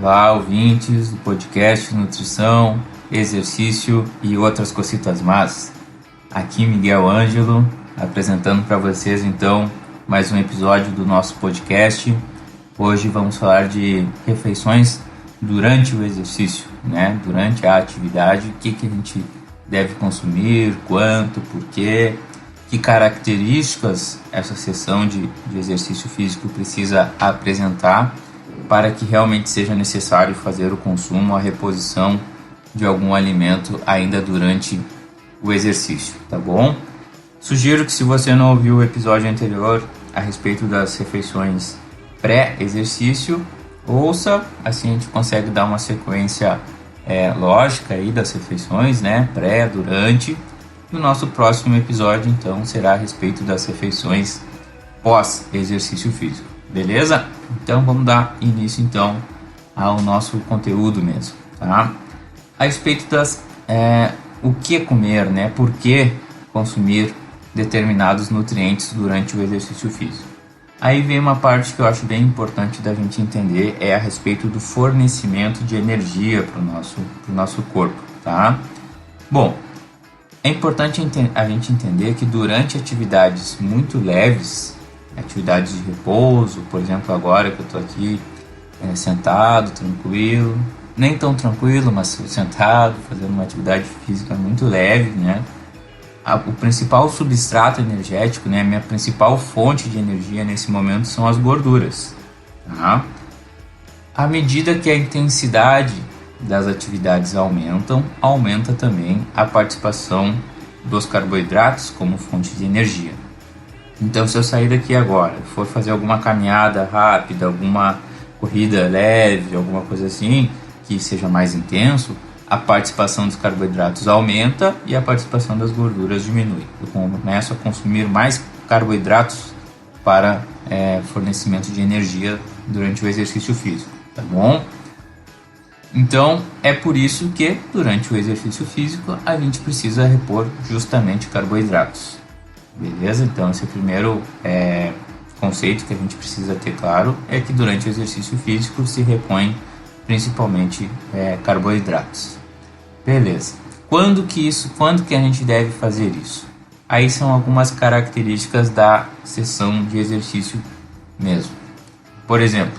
Olá, ouvintes do podcast Nutrição, Exercício e outras cositas más. Aqui Miguel Ângelo, apresentando para vocês então mais um episódio do nosso podcast. Hoje vamos falar de refeições durante o exercício, durante a atividade, o que a gente deve consumir, quanto, por quê, que características essa sessão de exercício físico precisa apresentar para que realmente seja necessário fazer o consumo, a reposição de algum alimento ainda durante o exercício, tá bom? Sugiro que, se você não ouviu o episódio anterior a respeito das refeições pré-exercício, ouça, assim a gente consegue dar uma sequência lógica aí das refeições, pré, durante. E o nosso próximo episódio, então, será a respeito das refeições pós-exercício físico, beleza? Então, vamos dar início, então, ao nosso conteúdo mesmo, tá? A respeito das... o que comer, por que consumir determinados nutrientes durante o exercício físico. Aí vem uma parte que eu acho bem importante da gente entender, é a respeito do fornecimento de energia para o nosso corpo, tá? Bom, é importante a gente entender que durante atividades muito leves, atividades de repouso, por exemplo, agora que eu estou aqui sentado, tranquilo, nem tão tranquilo, mas sentado, fazendo uma atividade física muito leve, o principal substrato energético, a minha principal fonte de energia nesse momento são as gorduras, tá? À medida que a intensidade das atividades aumenta também a participação dos carboidratos como fonte de energia. Então, se eu sair daqui agora, for fazer alguma caminhada rápida, alguma corrida leve, alguma coisa assim, que seja mais intenso, a participação dos carboidratos aumenta e a participação das gorduras diminui. Eu começo a consumir mais carboidratos para fornecimento de energia durante o exercício físico, tá bom? Então, é por isso que durante o exercício físico a gente precisa repor justamente carboidratos, beleza? Então, esse é o primeiro conceito que a gente precisa ter claro, é que durante o exercício físico se repõe principalmente carboidratos. Beleza. Quando que a gente deve fazer isso? Aí são algumas características da sessão de exercício mesmo. Por exemplo,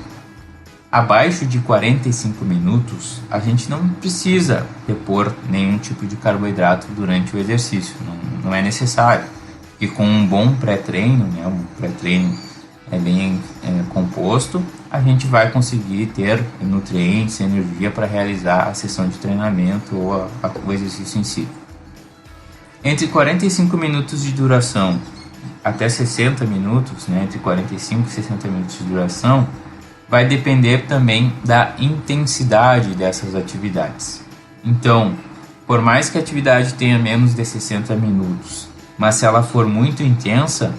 abaixo de 45 minutos, a gente não precisa repor nenhum tipo de carboidrato durante o exercício, não é necessário. E com um bom pré-treino, um pré-treino bem composto, a gente vai conseguir ter nutrientes, energia para realizar a sessão de treinamento ou o exercício em si. Entre 45 minutos de duração até 60 minutos, entre 45 e 60 minutos de duração, vai depender também da intensidade dessas atividades. Então, por mais que a atividade tenha menos de 60 minutos, mas se ela for muito intensa,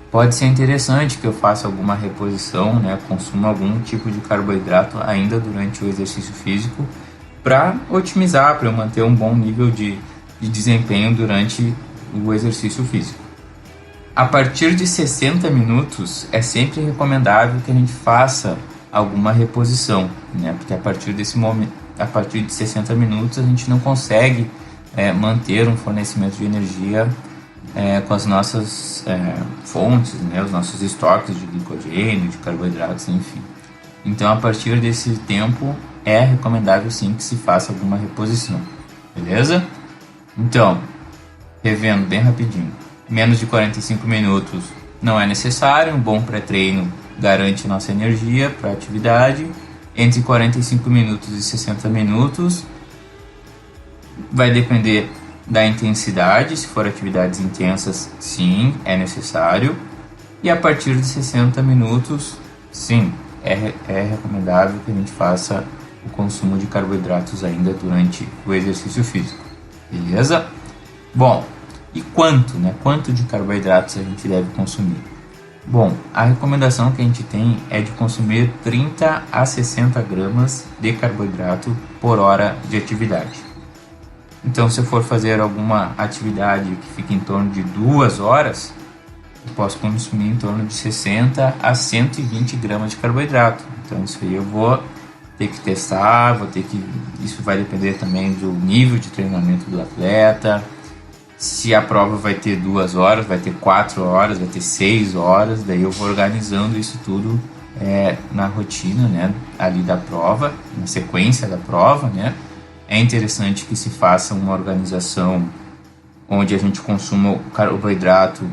pode ser interessante que eu faça alguma reposição, consuma algum tipo de carboidrato ainda durante o exercício físico para otimizar, para eu manter um bom nível de desempenho durante o exercício físico. A partir de 60 minutos é sempre recomendável que a gente faça alguma reposição, porque a partir desse momento, a partir de 60 minutos a gente não consegue manter um fornecimento de energia com as nossas fontes, os nossos estoques de glicogênio, de carboidratos, enfim. Então, a partir desse tempo, é recomendável sim que se faça alguma reposição, beleza? Então, revendo bem rapidinho, menos de 45 minutos não é necessário, um bom pré-treino garante nossa energia para a atividade. Entre 45 minutos e 60 minutos, vai depender da intensidade, se for atividades intensas, sim, é necessário. E a partir de 60 minutos, sim, é recomendável que a gente faça o consumo de carboidratos ainda durante o exercício físico, beleza? Bom, e quanto, Quanto de carboidratos a gente deve consumir? Bom, a recomendação que a gente tem é de consumir 30 a 60 gramas de carboidrato por hora de atividade. Então, se eu for fazer alguma atividade que fique em torno de 2 horas, eu posso consumir em torno de 60 a 120 gramas de carboidrato. Então, isso aí eu vou ter que testar, isso vai depender também do nível de treinamento do atleta, se a prova vai ter 2 horas, vai ter 4 horas, vai ter 6 horas, daí eu vou organizando isso tudo na rotina, né, ali da prova, na sequência da prova, né. É interessante que se faça uma organização onde a gente consuma o carboidrato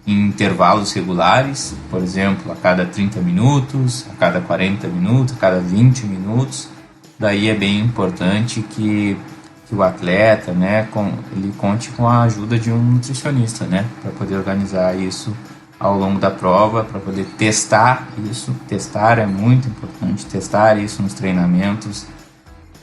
em intervalos regulares, por exemplo, a cada 30 minutos, a cada 40 minutos, a cada 20 minutos. Daí é bem importante que o atleta, né, ele conte com a ajuda de um nutricionista, né, para poder organizar isso ao longo da prova, para poder testar isso. Testar é muito importante, testar isso nos treinamentos,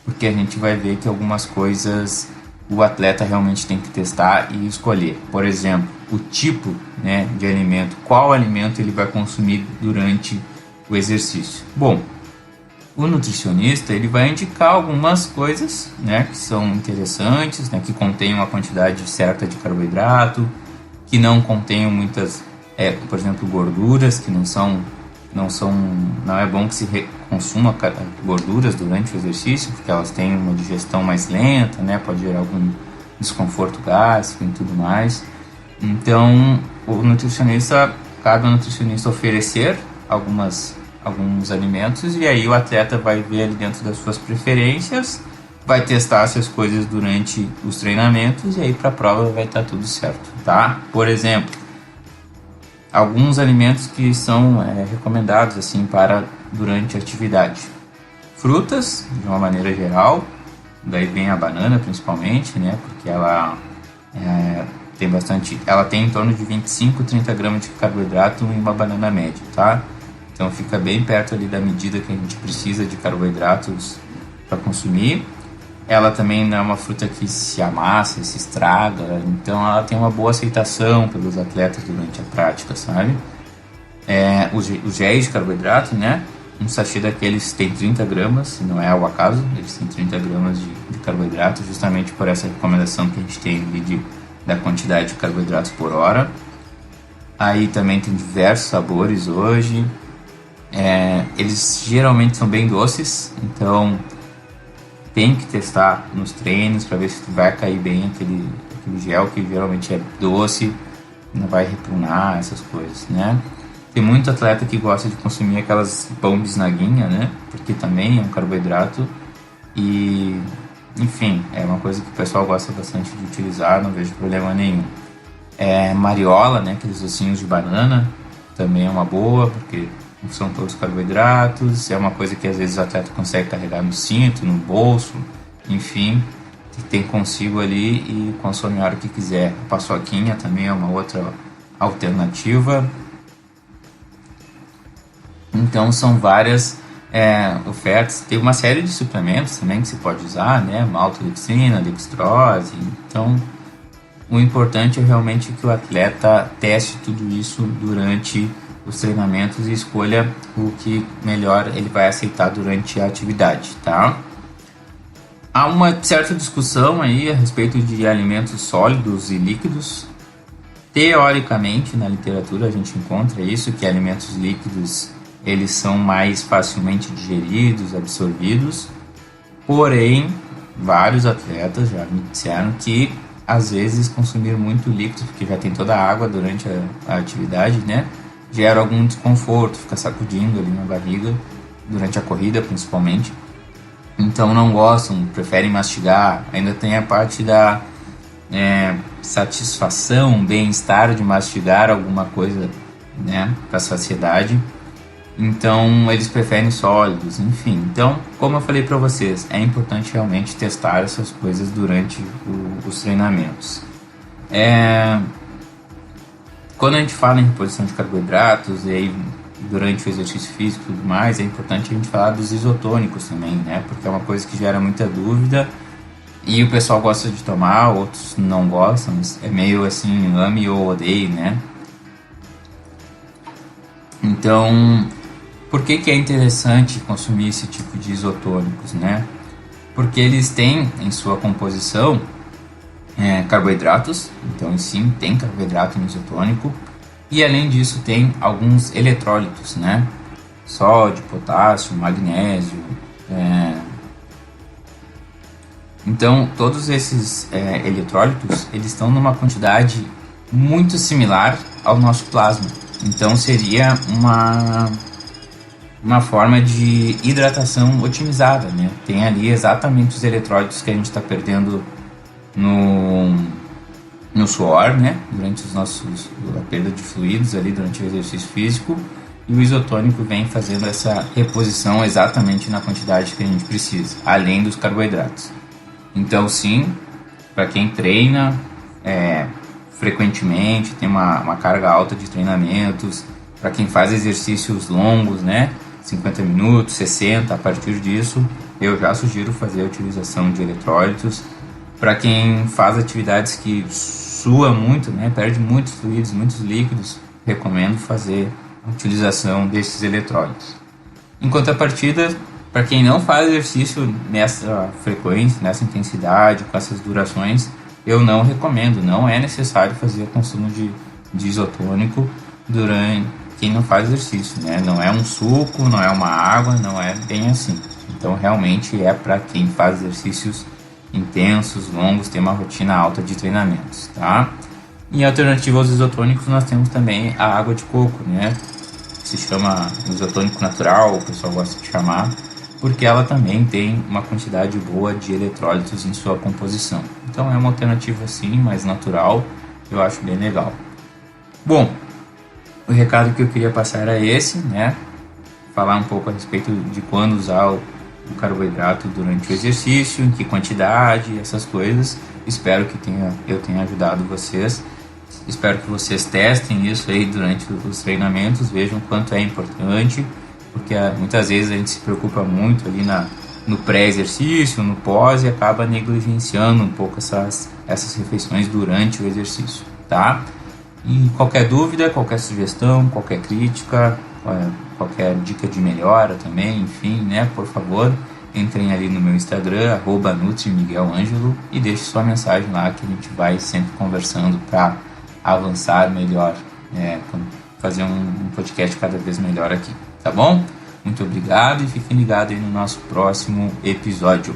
porque a gente vai ver que algumas coisas o atleta realmente tem que testar e escolher. Por exemplo, o tipo, né, de alimento, qual alimento ele vai consumir durante o exercício. Bom, o nutricionista ele vai indicar algumas coisas, né, que são interessantes, né, que contêm uma quantidade certa de carboidrato, que não contenham muitas, por exemplo, gorduras, que não é bom que se consuma gorduras durante o exercício, porque elas têm uma digestão mais lenta, né, pode gerar algum desconforto gástrico e tudo mais. Então, cabe ao nutricionista oferecer alguns alimentos, e aí o atleta vai ver ali dentro das suas preferências, vai testar essas coisas durante os treinamentos, e aí para a prova vai estar tudo certo, tá? Por exemplo, alguns alimentos que são recomendados assim para durante a atividade: frutas, de uma maneira geral, daí vem a banana principalmente, né? Porque ela tem em torno de 25 a 30 gramas de carboidrato em uma banana média, tá? Então fica bem perto ali da medida que a gente precisa de carboidratos para consumir. Ela também não é uma fruta que se amassa, se estraga, então ela tem uma boa aceitação pelos atletas durante a prática, sabe? Os géis de carboidrato, né? Um sachê daqueles tem 30 gramas, não é ao acaso, eles têm 30 gramas de carboidrato, justamente por essa recomendação que a gente tem ali da quantidade de carboidratos por hora. Aí também tem diversos sabores hoje. Eles geralmente são bem doces, então tem que testar nos treinos para ver se vai cair bem aquele gel, que geralmente é doce, não vai repugnar, essas coisas, né? Tem muito atleta que gosta de consumir aquelas pão de snaguinha, né? Porque também é um carboidrato e, enfim, é uma coisa que o pessoal gosta bastante de utilizar, não vejo problema nenhum. Mariola, né? Aqueles ossinhos de banana, também é uma boa, porque são todos carboidratos, é uma coisa que às vezes o atleta consegue carregar no cinto, no bolso, enfim, tem consigo ali e consome a hora que quiser. A paçoquinha também é uma outra alternativa. Então são várias ofertas. Tem uma série de suplementos também que se pode usar, né? Maltodextrina, dextrose. Então o importante é realmente que o atleta teste tudo isso durante os treinamentos e escolha o que melhor ele vai aceitar durante a atividade, tá? Há uma certa discussão aí a respeito de alimentos sólidos e líquidos. Teoricamente, na literatura a gente encontra isso, que alimentos líquidos eles são mais facilmente digeridos, absorvidos. Porém, vários atletas já me disseram que às vezes consumir muito líquido, porque já tem toda a água durante a atividade, né? Gera algum desconforto, fica sacudindo ali na barriga, durante a corrida principalmente. Então não gostam, preferem mastigar. Ainda tem a parte da satisfação, bem-estar de mastigar alguma coisa, né, para saciedade. Então eles preferem sólidos, enfim. Então, como eu falei para vocês, é importante realmente testar essas coisas durante os treinamentos. Quando a gente fala em reposição de carboidratos e aí durante o exercício físico e tudo mais, é importante a gente falar dos isotônicos também, né? Porque é uma coisa que gera muita dúvida e o pessoal gosta de tomar, outros não gostam, é meio assim, ame ou odeie, né? Então, por que é interessante consumir esse tipo de isotônicos, né? Porque eles têm em sua composição carboidratos, então sim, tem carboidrato no isotônico, e além disso tem alguns eletrólitos, né? Sódio, potássio, magnésio, Então, todos esses eletrólitos, eles estão numa quantidade muito similar ao nosso plasma. Então, seria uma forma de hidratação otimizada, né? Tem ali exatamente os eletrólitos que a gente está perdendo no suor, né? Durante a perda de fluidos ali durante o exercício físico. E o isotônico vem fazendo essa reposição exatamente na quantidade que a gente precisa, além dos carboidratos. Então, sim, para quem treina frequentemente, tem uma carga alta de treinamentos, para quem faz exercícios longos, né, 50 minutos, 60, a partir disso, eu já sugiro fazer a utilização de eletrólitos. Para quem faz atividades que sua muito, né, perde muitos fluidos, muitos líquidos, recomendo fazer a utilização desses eletrólitos. Em contrapartida, para quem não faz exercício nessa frequência, nessa intensidade, com essas durações, eu não recomendo, não é necessário fazer consumo de isotônico durante quem não faz exercício, né? Não é um suco, não é uma água, não é bem assim. Então realmente é para quem faz exercícios intensos, longos, tem uma rotina alta de treinamentos, tá? Em alternativa aos isotônicos, nós temos também a água de coco, né? Se chama isotônico natural, o pessoal gosta de chamar, porque ela também tem uma quantidade boa de eletrólitos em sua composição. Então é uma alternativa sim, mais natural, eu acho bem legal. Bom, o recado que eu queria passar era esse, né? Falar um pouco a respeito de quando usar o carboidrato durante o exercício, em que quantidade, essas coisas. Espero que eu tenha ajudado vocês. Espero que vocês testem isso aí durante os treinamentos, vejam quanto é importante, porque muitas vezes a gente se preocupa muito ali no pré-exercício, no pós, e acaba negligenciando um pouco essas refeições durante o exercício, tá? E qualquer dúvida, qualquer sugestão, qualquer crítica, qualquer dica de melhora também, enfim, né, por favor, entrem ali no meu Instagram, @NutriMiguelAngelo, e deixe sua mensagem lá que a gente vai sempre conversando para avançar melhor, fazer um podcast cada vez melhor aqui, tá bom? Muito obrigado e fiquem ligados aí no nosso próximo episódio.